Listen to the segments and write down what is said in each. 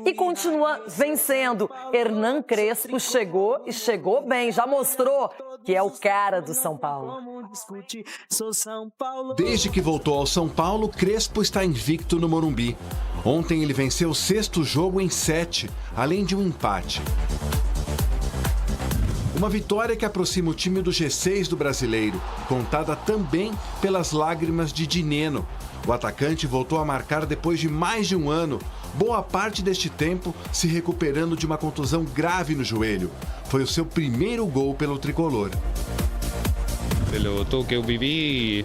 e continua vencendo. Hernan Crespo chegou e chegou bem, já mostrou que é o cara do São Paulo. Desde que voltou ao São Paulo, Crespo está invicto no Morumbi. Ontem ele venceu o 6º jogo em 7, além de um empate. Uma vitória que aproxima o time do G6 do Brasileiro, contada também pelas lágrimas de Dineno. O atacante voltou a marcar depois de mais de um ano, boa parte deste tempo se recuperando de uma contusão grave no joelho. Foi o seu primeiro gol pelo tricolor. Pelo tudo que eu vivi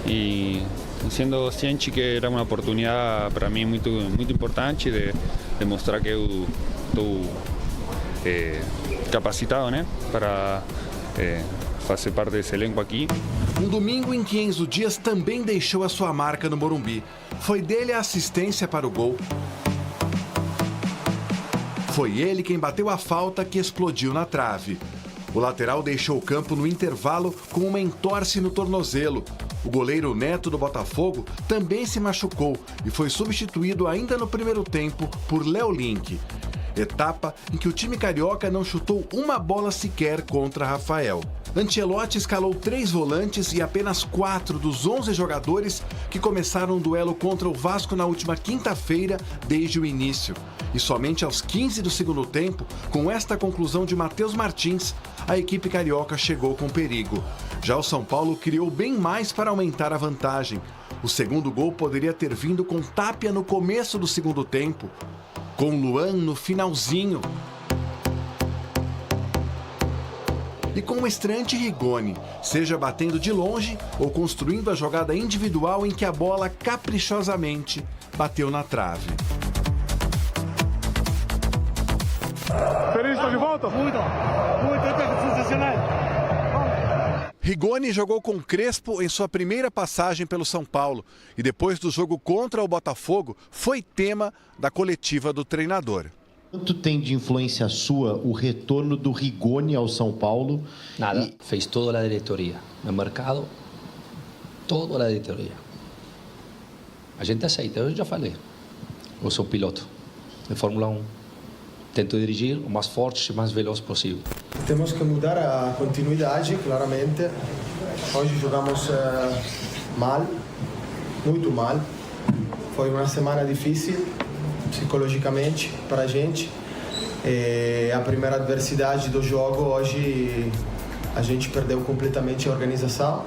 e sendo ciente que era uma oportunidade para mim muito importante de mostrar que eu estou capacitado, né, para fazer parte desse elenco aqui. Um domingo em que Enzo Dias também deixou a sua marca no Morumbi. Foi dele a assistência para o gol. Foi ele quem bateu a falta que explodiu na trave. O lateral deixou o campo no intervalo com uma entorse no tornozelo. O goleiro Neto do Botafogo também se machucou e foi substituído ainda no primeiro tempo por Léo Link. Etapa em que o time carioca não chutou uma bola sequer contra Rafael. Ancelotti escalou 3 volantes e apenas 4 dos 11 jogadores que começaram o duelo contra o Vasco na última quinta-feira desde o início. E somente aos 15 do segundo tempo, com esta conclusão de Matheus Martins, a equipe carioca chegou com perigo. Já o São Paulo criou bem mais para aumentar a vantagem. O segundo gol poderia ter vindo com Tapia no começo do segundo tempo, com Luan no finalzinho e com o estreante Rigoni, seja batendo de longe ou construindo a jogada individual em que a bola caprichosamente bateu na trave. Feliz, estou de volta? Muito sensacional. Rigoni jogou com Crespo em sua primeira passagem pelo São Paulo e depois do jogo contra o Botafogo foi tema da coletiva do treinador. Quanto tem de influência sua o retorno do Rigoni ao São Paulo? Nada, fez toda a diretoria. No mercado, toda a diretoria. A gente aceita, eu já falei. Eu sou piloto de Fórmula 1. Tento dirigir o mais forte e mais veloz possível. Temos que mudar a continuidade, claramente. Hoje jogamos mal, muito mal. Foi uma semana difícil, psicologicamente, para a gente. A primeira adversidade do jogo, hoje a gente perdeu completamente a organização.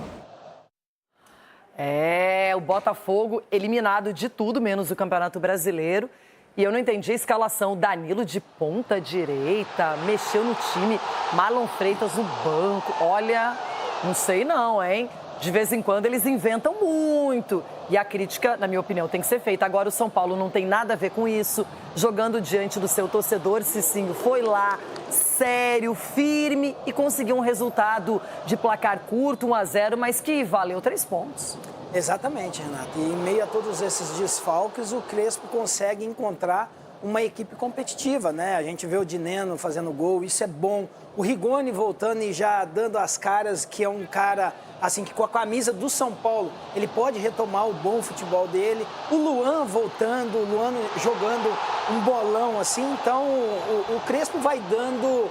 O Botafogo eliminado de tudo, menos o Campeonato Brasileiro. E eu não entendi a escalação. Danilo de ponta direita, mexeu no time, Marlon Freitas no banco. Olha, não sei não, hein? De vez em quando eles inventam muito. E a crítica, na minha opinião, tem que ser feita. Agora o São Paulo não tem nada a ver com isso. Jogando diante do seu torcedor, Cicinho foi lá, sério, firme e conseguiu um resultado de placar curto, 1-0, mas que valeu 3 pontos. Exatamente, Renato. E em meio a todos esses desfalques, o Crespo consegue encontrar uma equipe competitiva, né? A gente vê o Dineno fazendo gol, isso é bom. O Rigoni voltando e já dando as caras, que é um cara, assim, que com a camisa do São Paulo, ele pode retomar o bom futebol dele. O Luan voltando, o Luan jogando um bolão, assim. Então, o Crespo vai dando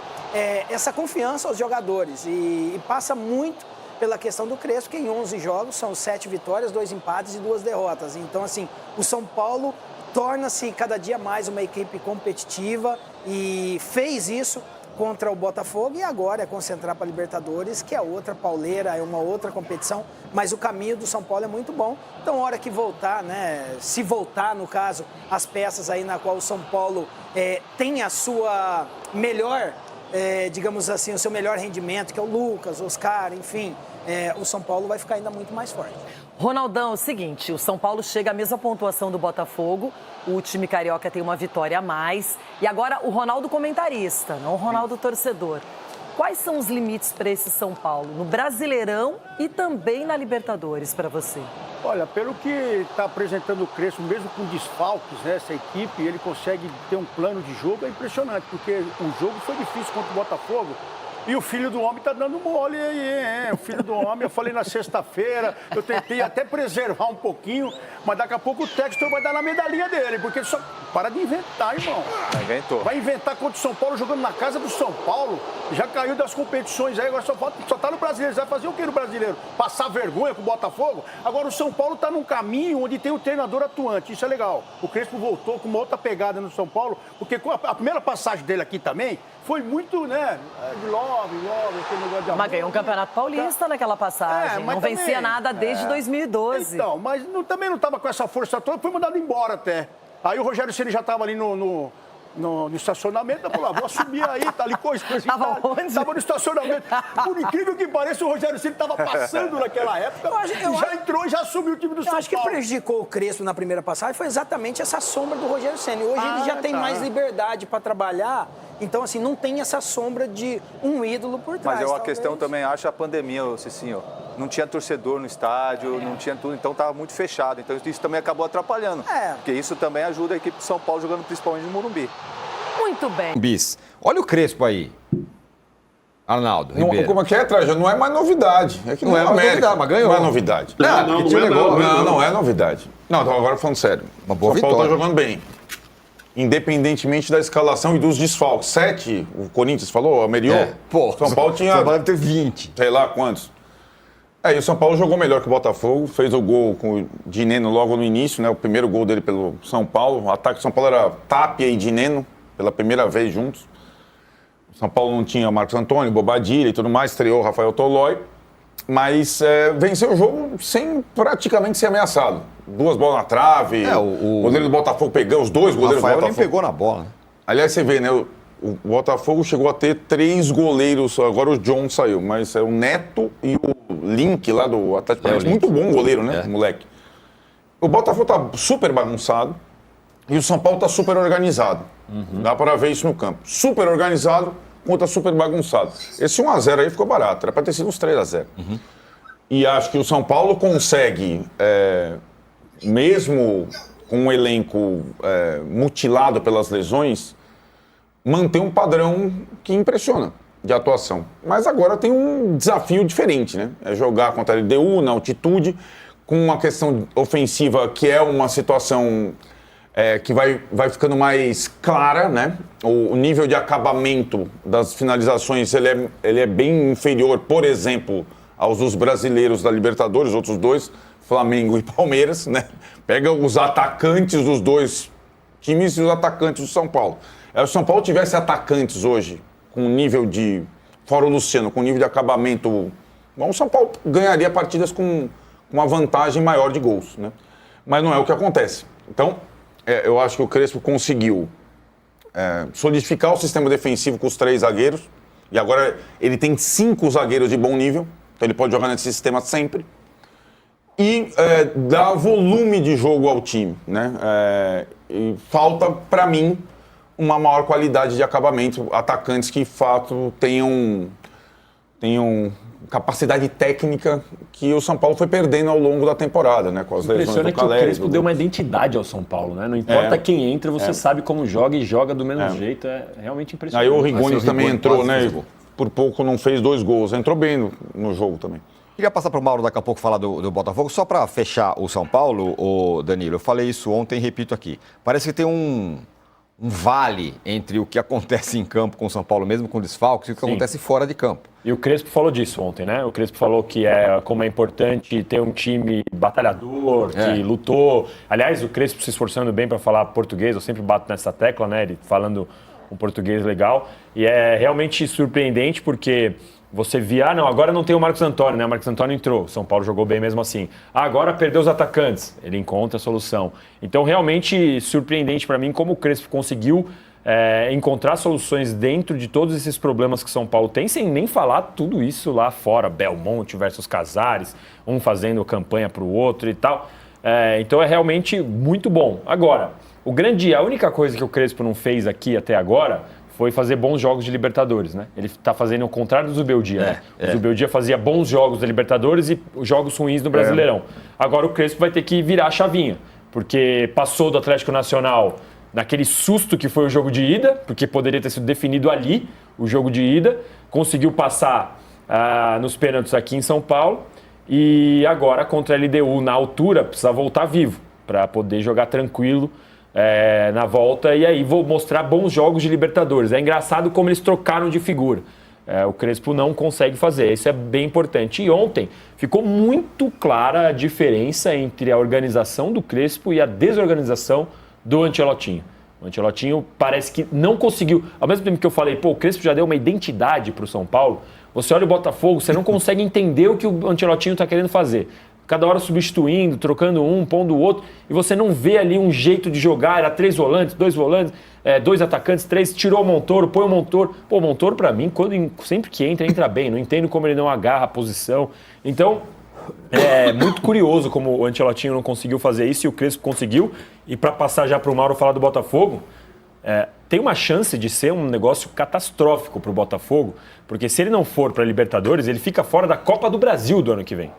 essa confiança aos jogadores e passa muito pela questão do Crespo, que em 11 jogos são 7 vitórias, 2 empates e 2 derrotas. Então, assim, o São Paulo torna-se cada dia mais uma equipe competitiva e fez isso contra o Botafogo e agora é concentrar para a Libertadores, que é outra pauleira, é uma outra competição, mas o caminho do São Paulo é muito bom. Então, hora que voltar, né, se voltar, no caso, as peças aí na qual o São Paulo tem a sua melhor, digamos assim, o seu melhor rendimento, que é o Lucas, o Oscar, enfim, o São Paulo vai ficar ainda muito mais forte. Ronaldão, é o seguinte, o São Paulo chega à mesma pontuação do Botafogo, o time carioca tem uma vitória a mais, e agora o Ronaldo comentarista, não o Ronaldo torcedor. Quais são os limites para esse São Paulo, no Brasileirão e também na Libertadores, para você? Olha, pelo que está apresentando o Crespo, mesmo com desfalques, né, essa equipe, ele consegue ter um plano de jogo, é impressionante, porque o jogo foi difícil contra o Botafogo, E o filho do homem tá dando mole aí, hein? O filho do homem, eu falei na sexta-feira, eu tentei até preservar um pouquinho, mas daqui a pouco o Textor vai dar na medalhinha dele, porque ele só para de inventar, irmão. Inventou. Vai inventar contra o São Paulo jogando na casa do São Paulo, já caiu das competições aí, agora só tá no Brasileiro. Vai fazer o que no Brasileiro? Passar vergonha com o Botafogo? Agora o São Paulo tá num caminho onde tem o treinador atuante, isso é legal. O Crespo voltou com uma outra pegada no São Paulo, porque a primeira passagem dele aqui também foi muito, né, de love, aquele negócio de amor. Mas ganhou um Campeonato Paulista naquela passagem. Não vencia nada desde 2012. Então, mas também não estava com essa força toda, foi mandado embora até. Aí o Rogério Ceni já estava ali no estacionamento, eu falei, vou subir aí, tá ali coisa. Tava onde? Tava no estacionamento. Por incrível que pareça, o Rogério Ceni estava passando naquela época e já entrou e já assumiu o time do São Paulo. Eu acho que prejudicou o Crespo na primeira passagem foi exatamente essa sombra do Rogério Ceni. Hoje ele já tem mais liberdade para trabalhar, então assim, não tem essa sombra de um ídolo por trás. Mas a questão também, acho, a pandemia, Cicinho. Não tinha torcedor no estádio, não tinha tudo, então estava muito fechado. Então isso também acabou atrapalhando. Porque isso também ajuda a equipe de São Paulo jogando principalmente no Morumbi. Muito bem. Bis. Olha o Crespo aí. Arnaldo Ribeiro. Como é que é, Traja? Não é mais novidade. É que não é mais novidade, mas ganhou. Não é novidade. Não é novidade. Não, então agora falando sério. Uma boa São Paulo vitória. tá jogando bem. Independentemente da escalação e dos desfalques. 7, o Corinthians falou, a Merion. São Paulo tinha... São Paulo deve ter 20. Sei lá quantos. E o São Paulo jogou melhor que o Botafogo, fez o gol com o Dineno logo no início, né? O primeiro gol dele pelo São Paulo. O ataque do São Paulo era Tapia e Dineno, pela primeira vez juntos. O São Paulo não tinha Marcos Antônio, Bobadilha e tudo mais, estreou o Rafael Tolói, mas venceu o jogo sem praticamente ser ameaçado. 2 bolas na trave, o goleiro do Botafogo pegou, os 2 goleiros do Rafael Botafogo. nem pegou na bola, né? Aliás, você vê, né? O Botafogo chegou a ter 3 goleiros, agora o John saiu, mas é o Neto e o Link lá do Atlético Paranaense. Muito bom goleiro, né, moleque? O Botafogo tá super bagunçado e o São Paulo tá super organizado. Dá para ver isso no campo. Super organizado contra super bagunçado. Esse 1-0 aí ficou barato, era para ter sido uns 3-0. E acho que o São Paulo consegue, mesmo com um elenco mutilado pelas lesões, manter um padrão que impressiona de atuação. Mas agora tem um desafio diferente, né? É jogar contra a LDU na altitude, com uma questão ofensiva que é uma situação que vai ficando mais clara, né? O nível de acabamento das finalizações ele é bem inferior, por exemplo, aos dos brasileiros da Libertadores, os outros 2, Flamengo e Palmeiras, né? Pega os atacantes dos 2 times e os atacantes do São Paulo. Se o São Paulo tivesse atacantes hoje, com nível de... Fora o Luciano, com nível de acabamento... Bom, o São Paulo ganharia partidas com uma vantagem maior de gols, né? Mas não é o que acontece. Então, eu acho que o Crespo conseguiu solidificar o sistema defensivo com os 3 zagueiros. E agora ele tem 5 zagueiros de bom nível. Então ele pode jogar nesse sistema sempre. E dar volume de jogo ao time, né? E falta, para mim, uma maior qualidade de acabamento, atacantes que, de fato, tenham capacidade técnica que o São Paulo foi perdendo ao longo da temporada, né? Com as lesões do Caleri. Que o Crespo deu uma identidade ao São Paulo, né? Não importa quem entra, você sabe como joga e joga do mesmo jeito. É realmente impressionante. Aí o Rigoni também entrou, né? Por pouco não fez 2 gols. Entrou bem no jogo também. Queria passar para o Mauro daqui a pouco falar do Botafogo. Só para fechar o São Paulo, Danilo, eu falei isso ontem e repito aqui. Parece que tem um vale entre o que acontece em campo com o São Paulo, mesmo com desfalques, e o que acontece fora de campo. E o Crespo falou disso ontem, né? O Crespo falou que como é importante ter um time batalhador, que lutou. Aliás, o Crespo se esforçando bem para falar português, eu sempre bato nessa tecla, né? Ele falando um português legal. E é realmente surpreendente porque você via, agora não tem o Marcos Antônio, né? O Marcos Antônio entrou, São Paulo jogou bem mesmo assim. Agora perdeu os atacantes, ele encontra a solução. Então, realmente surpreendente para mim como o Crespo conseguiu encontrar soluções dentro de todos esses problemas que São Paulo tem, sem nem falar tudo isso lá fora, Belmonte versus Casares, um fazendo campanha para o outro e tal. Então, é realmente muito bom. Agora, a única coisa que o Crespo não fez aqui até agora foi fazer bons jogos de Libertadores, né? Ele está fazendo o contrário do Zubeldia, né? O Zubeldia fazia bons jogos da Libertadores e jogos ruins no Brasileirão. Agora o Crespo vai ter que virar a chavinha, porque passou do Atlético Nacional naquele susto que foi o jogo de ida, porque poderia ter sido definido ali, o jogo de ida, conseguiu passar nos pênaltis aqui em São Paulo, e agora contra a LDU na altura precisa voltar vivo, para poder jogar tranquilo na volta, e aí vou mostrar bons jogos de Libertadores. É engraçado como eles trocaram de figura. O Crespo não consegue fazer, isso é bem importante. E ontem ficou muito clara a diferença entre a organização do Crespo e a desorganização do Ancelottinho. O Ancelottinho parece que não conseguiu, ao mesmo tempo que eu falei, o Crespo já deu uma identidade para o São Paulo, você olha o Botafogo, você não consegue entender o que o Ancelottinho está querendo fazer. Cada hora substituindo, trocando um, pondo o outro, e você não vê ali um jeito de jogar. Era 3 volantes, 2 volantes, 2 atacantes, 3, tirou o Montoro, põe o Montoro. O Montoro, pra mim, sempre que entra bem. Não entendo como ele não agarra a posição. Então, é muito curioso como o Ancelottinho não conseguiu fazer isso e o Crespo conseguiu. E para passar já pro Mauro falar do Botafogo, tem uma chance de ser um negócio catastrófico pro Botafogo, porque se ele não for pra Libertadores, ele fica fora da Copa do Brasil do ano que vem.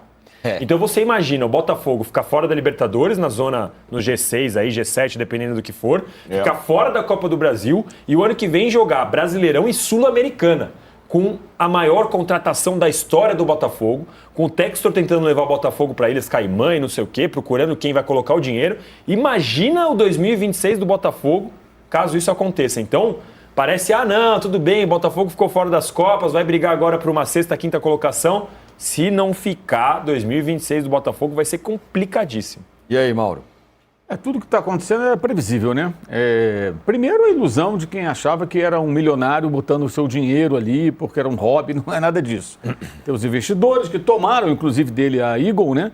Então você imagina o Botafogo ficar fora da Libertadores, na zona, no G6, aí, G7, dependendo do que for, ficar fora da Copa do Brasil e o ano que vem jogar Brasileirão e Sul-Americana, com a maior contratação da história do Botafogo, com o Textor tentando levar o Botafogo para Ilhas Caimã e não sei o quê, procurando quem vai colocar o dinheiro. Imagina o 2026 do Botafogo, caso isso aconteça. Então, parece, não, tudo bem, o Botafogo ficou fora das Copas, vai brigar agora por uma 6ª, 5ª colocação. Se não ficar, 2026 do Botafogo vai ser complicadíssimo. E aí, Mauro? Tudo que está acontecendo é previsível, né? Primeiro, a ilusão de quem achava que era um milionário botando o seu dinheiro ali porque era um hobby, não é nada disso. Tem os investidores que tomaram, inclusive, dele a Eagle, né?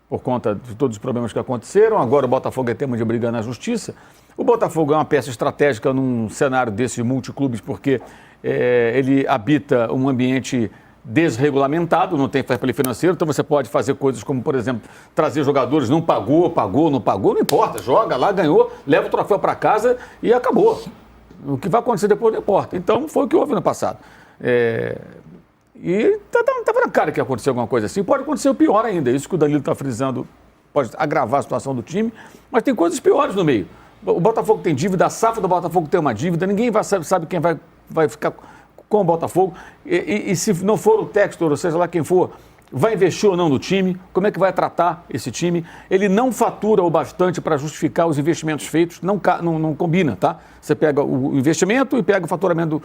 Por conta de todos os problemas que aconteceram. Agora o Botafogo é tema de briga na justiça. O Botafogo é uma peça estratégica num cenário desses multiclubes porque ele habita um ambiente desregulamentado, não tem fair play financeiro, então você pode fazer coisas como, por exemplo, trazer jogadores, não pagou, não importa, joga lá, ganhou, leva o troféu para casa e acabou. O que vai acontecer depois não importa. Então foi o que houve no passado. E estava na cara que ia acontecer alguma coisa assim, pode acontecer o pior ainda, isso que o Danilo está frisando pode agravar a situação do time, mas tem coisas piores no meio. O Botafogo tem dívida, a SAF do Botafogo tem uma dívida, ninguém sabe quem vai ficar com o Botafogo, e se não for o Textor, ou seja lá quem for, vai investir ou não no time, como é que vai tratar esse time, ele não fatura o bastante para justificar os investimentos feitos, não combina, tá? Você pega o investimento e pega o faturamento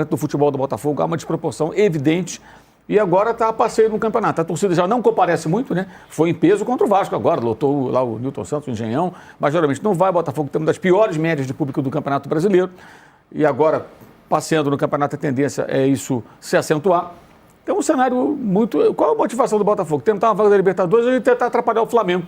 do futebol do Botafogo, há uma desproporção evidente, e agora está a passeio no campeonato. A torcida já não comparece muito, né? Foi em peso contra o Vasco agora, lotou lá o Newton Santos, o Engenhão, mas geralmente não vai, o Botafogo tem uma das piores médias de público do Campeonato Brasileiro, e agora passeando no campeonato, a tendência é isso se acentuar. É um cenário muito... Qual a motivação do Botafogo? Tentar uma vaga da Libertadores e tentar atrapalhar o Flamengo,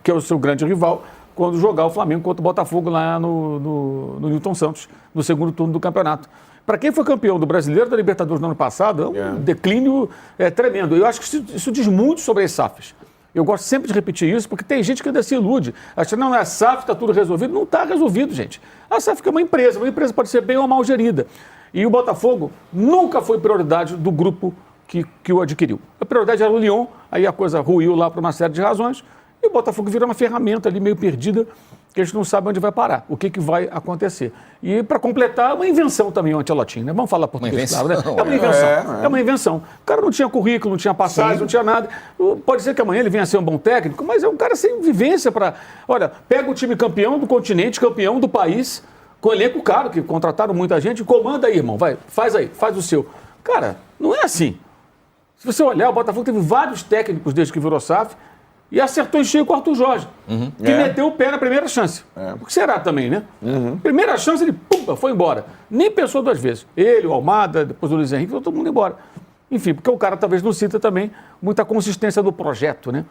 que é o seu grande rival, quando jogar o Flamengo contra o Botafogo lá no Newton Santos, no segundo turno do campeonato. Para quem foi campeão do Brasileiro da Libertadores no ano passado, é um declínio tremendo. Eu acho que isso diz muito sobre as SAFs. Eu gosto sempre de repetir isso, porque tem gente que ainda se ilude. Acha que não é a SAF, está tudo resolvido. Não está resolvido, gente. A SAF é uma empresa pode ser bem ou mal gerida. E o Botafogo nunca foi prioridade do grupo que o adquiriu. A prioridade era o Lyon, aí a coisa ruiu lá por uma série de razões, e o Botafogo virou uma ferramenta ali meio perdida, que a gente não sabe onde vai parar, o que vai acontecer. E, para completar, uma invenção também, o Ancelottinho, né? Vamos falar português, claro, né? É uma invenção. É uma invenção. O cara não tinha currículo, não tinha passagem, não tinha nada. Pode ser que amanhã ele venha a ser um bom técnico, mas é um cara sem vivência para... Olha, pega o time campeão do continente, campeão do país, com elenco caro, que contrataram muita gente, comanda aí, irmão, vai, faz o seu. Cara, não é assim. Se você olhar, o Botafogo teve vários técnicos desde que virou SAF, e acertou em cheio com o Arthur Jorge, que meteu o pé na primeira chance. O que será também, né? Primeira chance, ele foi embora. Nem pensou 2 vezes. Ele, o Almada, depois o Luiz Henrique, todo mundo embora. Enfim, porque o cara talvez não sinta também muita consistência do projeto, né?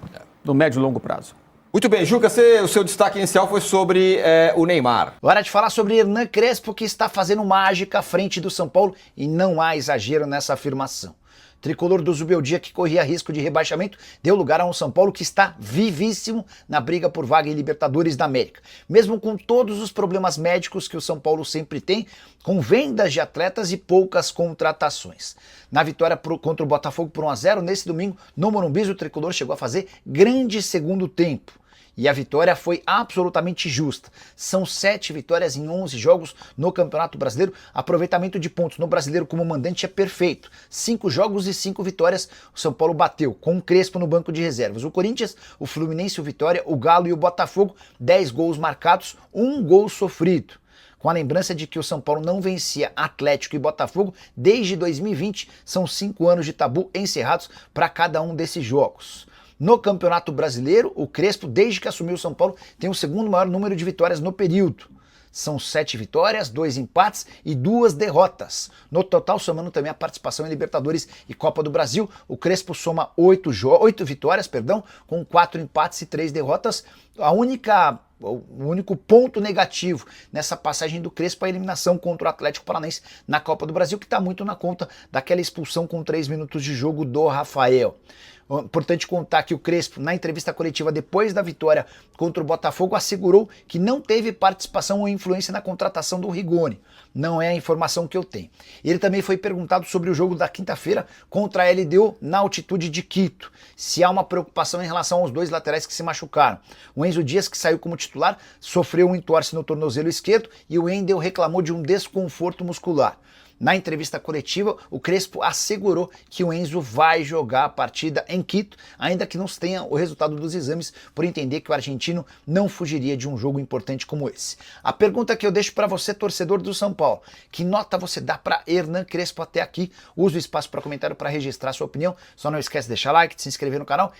No médio e longo prazo. Muito bem, Juca, o seu destaque inicial foi sobre o Neymar. Hora de falar sobre Hernan Crespo, que está fazendo mágica à frente do São Paulo, e não há exagero nessa afirmação. Tricolor do Zubeldia, que corria risco de rebaixamento, deu lugar a um São Paulo que está vivíssimo na briga por vaga em Libertadores da América. Mesmo com todos os problemas médicos que o São Paulo sempre tem, com vendas de atletas e poucas contratações. Na vitória contra o Botafogo por 1-0, nesse domingo, no Morumbi, o Tricolor chegou a fazer grande segundo tempo. e a vitória foi absolutamente justa. São 7 vitórias em 11 jogos no Campeonato Brasileiro. Aproveitamento de pontos no Brasileiro como mandante é perfeito. 5 jogos e 5 vitórias o São Paulo bateu, com o Crespo no banco de reservas. O Corinthians, o Fluminense, o Vitória, o Galo e o Botafogo, 10 gols marcados, 1 gol sofrido. Com a lembrança de que o São Paulo não vencia Atlético e Botafogo desde 2020, são 5 anos de tabu encerrados para cada um desses jogos. No Campeonato Brasileiro, o Crespo, desde que assumiu o São Paulo, tem o segundo maior número de vitórias no período. São 7 vitórias, 2 empates e 2 derrotas. No total, somando também a participação em Libertadores e Copa do Brasil, o Crespo soma 8 vitórias, com 4 empates e 3 derrotas. O único ponto negativo nessa passagem do Crespo é a eliminação contra o Atlético Paranaense na Copa do Brasil, que está muito na conta daquela expulsão com 3 minutos de jogo do Rafael. Importante contar que o Crespo, na entrevista coletiva depois da vitória contra o Botafogo, assegurou que não teve participação ou influência na contratação do Rigoni. Não é a informação que eu tenho. Ele também foi perguntado sobre o jogo da quinta-feira contra a LDU na altitude de Quito. Se há uma preocupação em relação aos 2 laterais que se machucaram. O Enzo Dias, que saiu como titular, sofreu um entorse no tornozelo esquerdo e o Wendel reclamou de um desconforto muscular. Na entrevista coletiva, o Crespo assegurou que o Enzo vai jogar a partida em Quito, ainda que não se tenha o resultado dos exames, por entender que o argentino não fugiria de um jogo importante como esse. A pergunta que eu deixo para você, torcedor do São Paulo: que nota você dá para Hernan Crespo até aqui? Use o espaço para comentário para registrar sua opinião. Só não esquece de deixar like, de se inscrever no canal